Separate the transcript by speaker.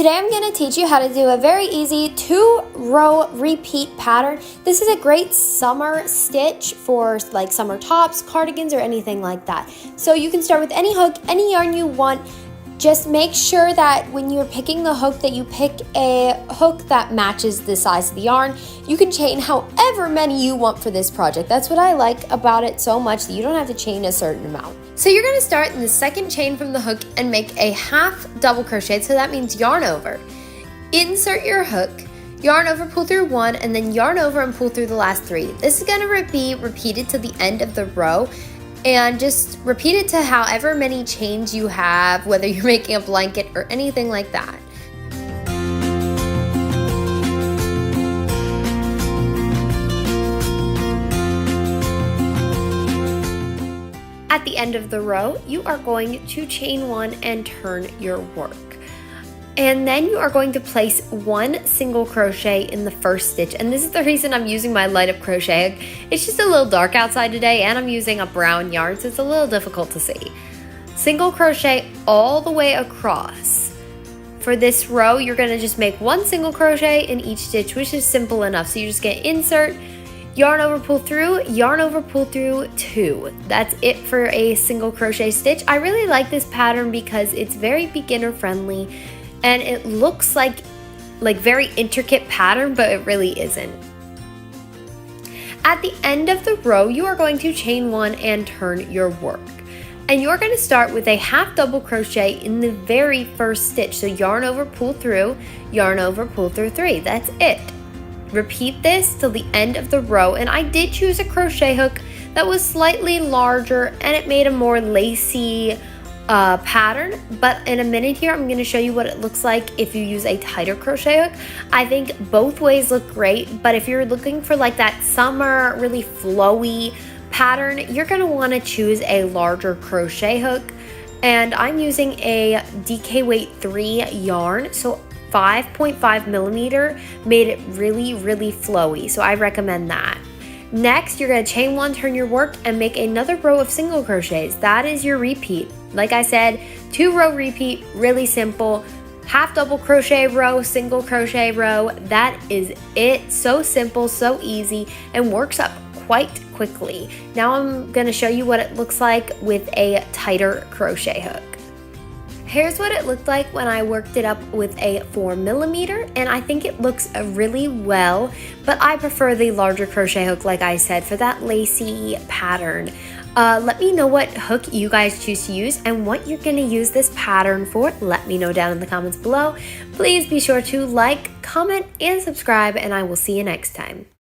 Speaker 1: Today I'm going to teach you how to do a very easy 2-row repeat pattern. This is a great summer stitch for like summer tops, cardigans, or anything like that. So you can start with any hook, any yarn you want. Just make sure that when you're picking the hook that you pick a hook that matches the size of the yarn. You can chain however many you want for this project. That's what I like about it so much, that you don't have to chain a certain amount. So you're going to start in the second chain from the hook and make a half double crochet. So that means yarn over. Insert your hook, yarn over, pull through 1, and then yarn over and pull through the last 3. This is going to be repeated to the end of the row. And just repeat it to however many chains you have, whether you're making a blanket or anything like that. At the end of the row, you are going to chain 1 and turn your work. And then you are going to place 1 single crochet in the first stitch. And this is the reason I'm using my light up crochet hook. It's just a little dark outside today and I'm using a brown yarn, so it's a little difficult to see. Single crochet all the way across. For this row, you're going to just make 1 single crochet in each stitch, which is simple enough. So you're just going to insert, yarn over, pull through, yarn over, pull through 2. That's it for a single crochet stitch. I really like this pattern because it's very beginner friendly. And it looks like very intricate pattern, but it really isn't. At the end of the row, you are going to chain 1 and turn your work. And you're going to start with a half double crochet in the very first stitch. So yarn over, pull through, yarn over, pull through 3. That's it. Repeat this till the end of the row. And I did choose a crochet hook that was slightly larger and it made a more lacy pattern, but in a minute here I'm going to show you what it looks like if you use a tighter crochet hook. I think both ways look great, but if you're looking for like that summer really flowy pattern, you're going to want to choose a larger crochet hook. And I'm using a DK weight 3 yarn, so 5.5 millimeter made it really flowy, so I recommend that. Next, you're going to chain 1, turn your work, and make another row of single crochets. That is your repeat. Like I said, 2-row repeat, really simple. Half double crochet row, single crochet row. That is it. So simple, so easy, and works up quite quickly. Now I'm going to show you what it looks like with a tighter crochet hook. Here's what it looked like when I worked it up with a 4 millimeter, and I think it looks really well, but I prefer the larger crochet hook, like I said, for that lacy pattern. Let me know what hook you guys choose to use and what you're going to use this pattern for. Let me know down in the comments below. Please be sure to like, comment, and subscribe, and I will see you next time.